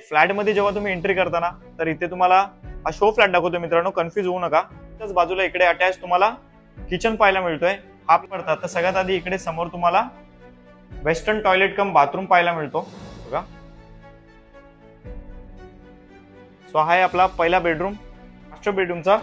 Flat मध्ये जेव्हा तुम्ही एंट्री करताना तर इथे तुम्हाला हा शो फ्लॅट दाखवतो मित्रांनो, कन्फ्युज होऊ नका। त्याच बाजूला इकडे अटॅच तुम्हाला किचन पाहायला मिळतोय। हा पडतात तर सगळ्यात आधी इकडे समोर तुम्हाला वेस्टर्न टॉयलेट कम बाथरूम पाहायला मिळतो बघा। सो हा आहे आपला पहिला बेडरूम। मास्टर बेडरूमचा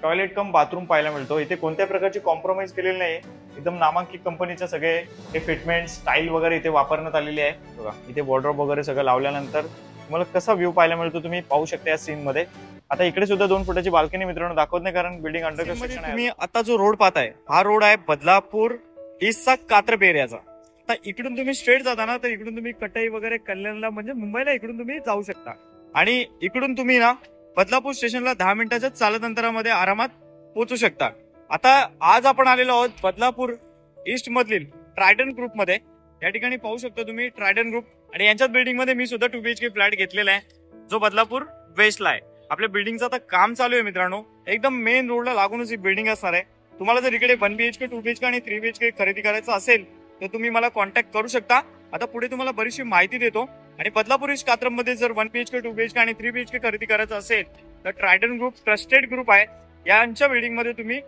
टॉयलेट कम बाथरूम पाहायला मिळतो। इथे कोणत्या प्रकारची कॉम्प्रोमाइज केलेली नाही, एकदम नामांकित कंपनीचे सगळे हे फिटमेंट स्टाईल वगैरे इथे वापरण्यात आलेली आहे बघा। इथे वॉर्डरोब वगैरे सगळं लावल्यानंतर तुम्हाला कसा व्ह्यू पाहायला मिळतो तुम्ही पाहू शकता या सीन मध्ये। आता इकडे सुद्धा 2 फुटाची बाल्कनी मित्रांनो दाखवत नाही कारण बिल्डिंग अंडर कन्स्ट्रक्शन आहे। तुम्ही आता जो रोड पाहताय हा रोड आहे बदलापूर ईस्टचा कात्रप एरियाचा। आता इकडून तुम्ही स्ट्रेट जाता ना तर इकडून तुम्ही कटाई वगैरे कल्याणला म्हणजे मुंबईला इकडून तुम्ही जाऊ शकता आणि इकडून तुम्ही ना बदलापूर स्टेशनला 10 मिनिटाच्या चालत अंतरामध्ये आरामात पोहोचू शकता। आता आज आपण आलेलो आहोत बदलापूर ईस्ट मधील ट्रायडन ग्रुप मध्ये। या ठिकाणी पाहू शकता तुम्ही ट्रायडन ग्रुप आणि यांच्याच बिल्डिंग मध्ये मी सुद्धा 2 BHK फ्लॅट घेतलेला आहे जो बदलापूर वेस्टला आहे। आपल्या बिल्डिंगचं आता काम चालू आहे मित्रांनो, एकदम मेन रोडला लागूनच ही बिल्डिंग असणार आहे। तुम्हाला जर इकडे 1 BHK 2 BHK आणि 3 BHK खरेदी करायचं असेल तर तुम्ही मला कॉन्टॅक्ट करू शकता। आता पुढे तुम्हाला बरीचशी माहिती देतो आणि बदलापूर ईस्ट कात्रप मध्ये जर 1 BHK 2 BHK आणि 3 BHK खरेदी करायचं असेल तर ट्रायडन ग्रुप ट्रस्टेड ग्रुप आहे, यांच्या बिल्डिंग मध्ये तुम्ही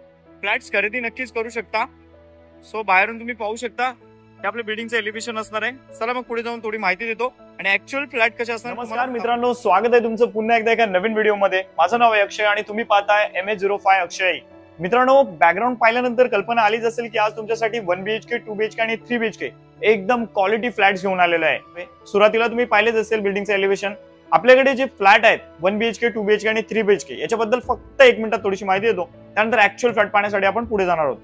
फ्लॅट्स खरेदी नक्कीच करू शकता। सो बाहेरून तुम्ही पाहू शकता हे आपल्या बिल्डिंगचं एलिव्हेशन असणार आहे। चला मग पुढे जाऊन थोडी माहिती देतो आणि ऍक्च्युअल फ्लॅट कसे असणार। नमस्कार मित्रांनो, स्वागत आहे तुमचं पुन्हा एकदा एका नवीन व्हिडिओ मध्ये। माझं नाव आहे अक्षय आणि तुम्ही पाहताय MH05 अक्षय। मित्रांनो, बॅकग्राऊंड पाहिल्यानंतर कल्पना आलीच असेल की आज तुमच्यासाठी 1 BHK 2 BHK आणि 3 BHK एकदम क्वालिटी फ्लॅट्स घेऊन आलेलो आहे। सुरुवातीला तुम्ही पाहिलेच असेल बिल्डिंगचं एलिव्हेशन। आपल्याकडे जे फ्लॅट आहेत 1 BHK 2 BHK आणि 3 BHK याच्याबद्दल फक्त 1 मिनिटात थोडीशी माहिती देतो, त्यानंतर ऍक्च्युअल फ्लॅट पाहण्यासाठी आपण पुढे जाणार आहोत।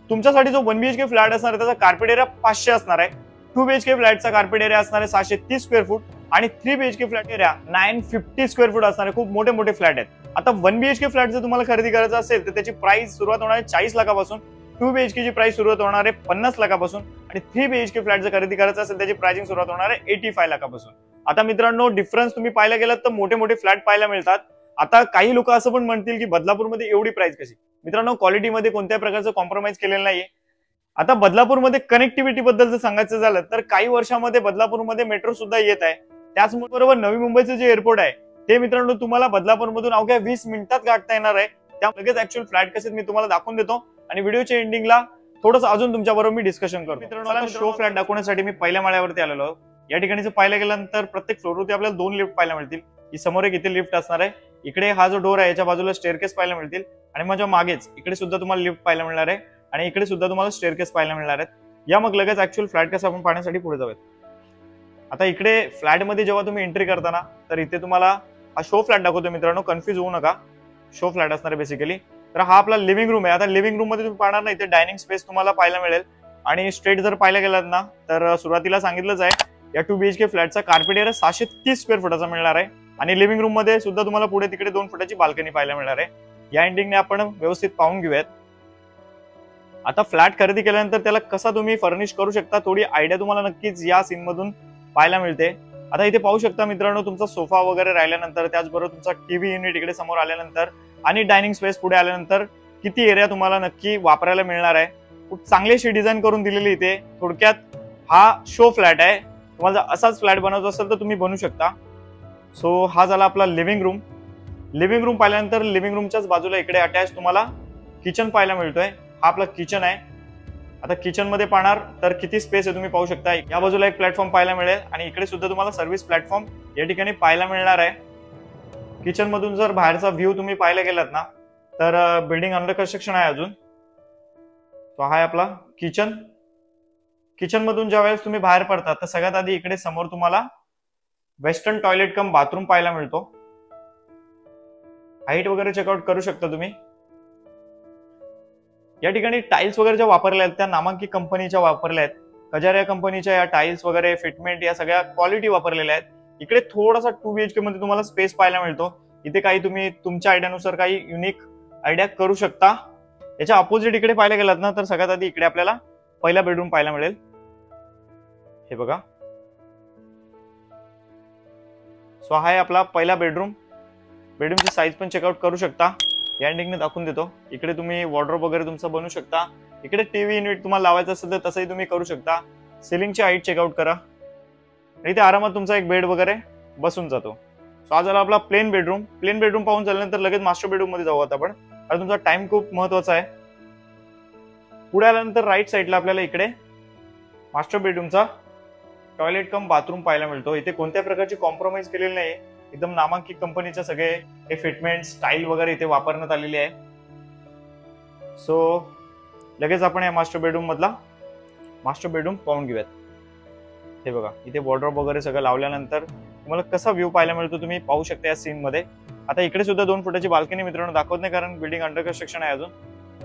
तुमच्यासाठी जो 1 BHK फ्लॅट असणार आहे त्याचा कार्पेट एरिया 500 असणार आहे। 2 BHK फ्लॅटचा कार्पेट एरिया असणार आहे 730 स्क्वेअर फूट आणि 3 BHK flat area 950 square foot असणार आहे। खूप मोठे मोठे फ्लॅट आहेत। आता 1 BHK फ्लॅट जर तुम्हाला खरेदी करायचा असेल तर त्याची प्राइस सुरुवात होणार आहे 40 लाखापासून, 2 BHK ची प्राइस सुरुवात होणार आहे 50 लाखापासून आणि 3 BHK फ्लॅट जर खरेदी करायचा असेल त्याची प्राइसिंग सुरुवात होणार आहे 85 लाखापासून। आता मित्रांनो, डिफरन्स तुम्ही पाहायला गेलात तर मोठे मोठे फ्लॅट पाहायला मिळतात। आता काही लोक असं पण म्हणतील की बदलापूरमध्ये एवढी प्राइस कशी। मित्रांनो, क्वालिटीमध्ये कोणत्या प्रकारचं कॉम्प्रोमाइज केलेलं नाहीये। आता बदलापूरमध्ये कनेक्टिव्हिटी बद्दल जर सांगायचं झालं तर काही वर्षामध्ये बदलापूरमध्ये मेट्रो सुद्धा येत आहे। त्याचबरोबर नवी मुंबईचं जे एअरपोर्ट आहे ते मित्रांनो तुम्हाला बदलापूरमधून अवघ्या 20 मिनिटात गाठता येणार आहे। त्या लगेच ऍक्च्युअल फ्लॅट कसे मी तुम्हाला दाखवून देतो आणि व्हिडिओच्या एंडिंगला थोडंसं अजून तुमच्याबरोबर मी डिस्कशन करतो। मित्रांनो, शो फ्लॅट दाखवण्यासाठी मी पहिल्या माळ्यावरती आलेलो आहे। या ठिकाणी पाहायला गेल्यानंतर प्रत्येक फ्लोरवरती आपल्याला 2 लिफ्ट पाहायला मिळतील। ही समोर एक इथे लिफ्ट असणार आहे, इकडे हा जो डोर आहे याच्या बाजूला स्टेअरकेस पाहायला मिळतील आणि माझ्या मागेच इकडे सुद्धा तुम्हाला लिफ्ट पाहायला मिळणार आहे आणि इकडे सुद्धा तुम्हाला स्टेअरकेस पाहायला मिळणार आहेत। या मग लगेच ऍक्च्युअल फ्लॅट कसं आपण पाहण्यासाठी पुढे जाऊयात। आता इकडे फ्लॅट मध्ये जेव्हा तुम्ही एंट्री करताना तर इथे तुम्हाला हा शो फ्लॅट दाखवतो मित्रांनो, कन्फ्युज होऊ नका, शो फ्लॅट असणार आहे बेसिकली। तर हा आपला लिव्हिंग रूम आहे। आता लिव्हिंग रूम मध्ये तुम्ही पाहणार ना इथे डायनिंग स्पेस तुम्हाला पाहायला मिळेल आणि स्ट्रेट जर पाहायला गेलात ना तर सुरुवातीला सांगितलंच आहे या 2 BHK फ्लॅटचा कार्पेट एरिया 730 स्क्वेअर फुटाचा मिळणार आहे आणि लिव्हिंग रूम मध्ये सुद्धा तुम्हाला पुढे तिकडे 2 फुटाची बाल्कनी पाहायला मिळणार आहे। या एंडिंगने आपण व्यवस्थित पाहून घेऊयात। आता फ्लॅट खरेदी केल्यानंतर त्याला कसा तुम्ही फर्निश करू शकता थोडी आयडिया तुम्हाला नक्कीच या सीन मधून पाहायला मिळते। आता इथे पाहू शकता मित्रांनो तुमचा सोफा वगैरे राहिल्यानंतर, त्याचबरोबर तुमचा टीव्ही युनिट इकडे समोर आल्यानंतर आणि डायनिंग स्पेस पुढे आल्यानंतर किती एरिया तुम्हाला नक्की वापरायला मिळणार आहे। खूप चांगली अशी डिझाईन करून दिलेली इथे। थोडक्यात हा शो फ्लॅट आहे, तुम्हाला असाच फ्लॅट बनवायचा असेल तर तुम्ही बनवू शकता। सो हा झाला आपला लिव्हिंग रूम। लिव्हिंग रूम पाहिल्यानंतर लिव्हिंग रूमच्याच बाजूला इकडे अटॅच तुम्हाला किचन पाहायला मिळतोय। हा आपला किचन आहे। आता किचन मध्ये पाहणार तर किती स्पेस आहे तुम्ही पाहू शकता। या बाजूला एक प्लॅटफॉर्म पाहायला मिळेल आणि इकडे सुद्धा तुम्हाला सर्व्हिस प्लॅटफॉर्म या ठिकाणी पाहायला मिळणार आहे। किचन मधून जर बाहेरचा व्ह्यू तुम्ही पाहायला गेलात ना तर बिल्डिंग अंडर कन्स्ट्रक्शन आहे अजून। तो हा आहे आपला किचन। किचन मधून ज्या वेळेस तुम्ही बाहेर पडतात तर सगळ्यात आधी इकडे समोर तुम्हाला वेस्टर्न टॉयलेट कम बाथरूम पाहायला मिळतो। हाईट वगैरे चेकआउट करू शकता तुम्ही। या ठिकाणी टाइल्स वगैरे ज्या वापरल्या आहेत त्या नामांकित कंपनीच्या वापरल्या आहेत। कजारिया कंपनीच्या या टाइल्स वगैरे फिटमेंट या सगळ्या क्वालिटी वापरलेल्या आहेत। इकडे थोडासा 2 BHK मध्ये तुम्हाला स्पेस पाहायला मिळतो। इथे काही तुम्ही तुमच्या आयडियानुसार काही युनिक आयडिया करू शकता। याच्या अपोजिट इकडे पाहायला गेलात ना तर सगळ्यात आधी इकडे आपल्याला पहिला बेडरूम पाहायला मिळेल। हे बघा, सो हा आहे आपला पहिला बेडरूम। बेडरूमची साईज पण चेकआउट करू शकता, या एंडिंगने दाखवून देतो। इकडे तुम्ही वॉर्डरोब वगैरे तुमचं बनवू शकता। इकडे टीव्ही युनिट तुम्हाला लावायचं असेल तर तसंही तुम्ही करू शकता। सिलिंगची हाईट चेकआउट करा। इथे आरामात तुमचा एक बेड वगैरे बसून जातो. सो हा झाला आपला प्लेन बेडरूम पाहून झाल्यानंतर लगेच मास्टर बेडरूम मध्ये जाऊ आता आपण, कारण तुमचा टाइम खूप महत्वाचा आहे. पुढे आल्यानंतर राईट साईडला आपल्याला इकडे मास्टर बेडरूमचा टॉयलेट कम बाथरूम पाहायला मिळतो. इथे कोणत्या प्रकारची कॉम्प्रोमाइज केलेली नाही, एकदम नामांकित कंपनीचे सगळे हे फिटमेंट स्टाईल वगैरे इथे वापरण्यात आलेली आहे. सो लगेच आपण या मास्टर बेडरूम पाहून घेऊयात. हे बघा, इथे वॉर्डरोब वगैरे सगळं लावल्यानंतर तुम्हाला कसा व्ह्यू पाहायला मिळतो तुम्ही पाहू शकता या सीन मध्ये. आता इकडे सुद्धा 2 फुटाची बाल्कनी मित्रांनो दाखवत नाही, कारण बिल्डिंग अंडर कन्स्ट्रक्शन आहे अजून.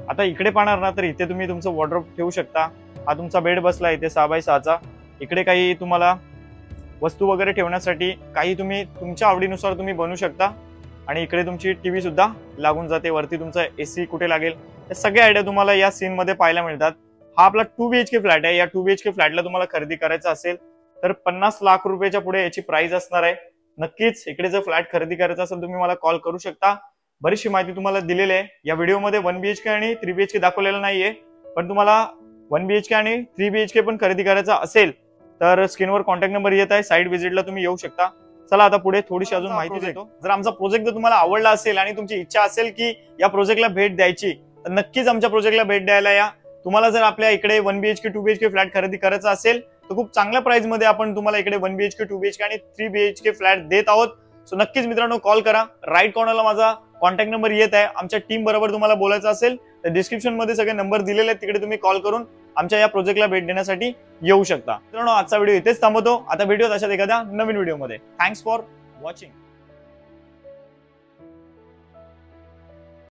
आता इकडे पाहणार ना तर इथे तुम्ही तुमचं वॉर्डरोब ठेवू शकता. हा तुमचा बेड बसला इथे 6x6चा. इकडे काही तुम्हाला वस्तू वगैरे ठेवण्यासाठी काही तुम्ही तुमच्या आवडीनुसार तुम्ही बनवू शकता. आणि इकडे तुमची टीव्ही सुद्धा लागून जाते. वरती तुमचा एसी कुठे लागेल हे सगळे आयडिया तुम्हाला या सीन मध्ये पाहायला मिळतात. हा आपला 2 BHK फ्लॅट आहे. या 2 BHK फ्लॅटला तुम्हाला खरेदी करायचा असेल तर 50 लाख रुपयाच्या पुढे याची प्राइस असणार आहे. नक्कीच इकडे जर फ्लॅट खरेदी करायचा असेल तुम्ही मला कॉल करू शकता. बरीचशी माहिती तुम्हाला दिलेली आहे. या व्हिडिओमध्ये 1 BHK आणि 3 BHK दाखवलेलं नाहीये, पण तुम्हाला 1 BHK आणि 3 BHK पण खरेदी करायचा असेल तर स्क्रीनवर कॉन्टॅक्ट नंबर येत आहे. साईट व्हिजिटला तुम्ही येऊ शकता. चला आता पुढे थोडीशी अजून माहिती देतो. जर आमचा प्रोजेक्ट जर तुम्हाला आवडला असेल आणि तुमची इच्छा असेल की या प्रोजेक्टला भेट द्यायची तर नक्कीच आमच्या प्रोजेक्टला भेट द्यायला या. तुम्हाला जर आपल्या इकडे 1 BHK 2 BHK फ्लॅट खरेदी करायचा असेल तर खूप चांगल्या प्राइस मध्ये आपण तुम्हाला इकडे 1 BHK 2 BHK आणि 3 BHK फ्लॅट देत आहोत. सो नक्कीच मित्रांनो कॉल करा. राईट कॉर्नरला माझा कॉन्टॅक्ट नंबर येत आहे. आमच्या टीम बरोबर तुम्हाला बोलायचं असेल तर डिस्क्रिप्शन मध्ये सगळे नंबर दिलेले आहेत, तिकडे तुम्ही कॉल करून आमच्या या प्रोजेक्टला भेट देण्यासाठी येऊ शकता. मित्रांनो आजचा व्हिडिओ इथेच थांबवतो. आता भेटूयात अशाच एखाद्या नवीन व्हिडिओमध्ये. Thanks for watching.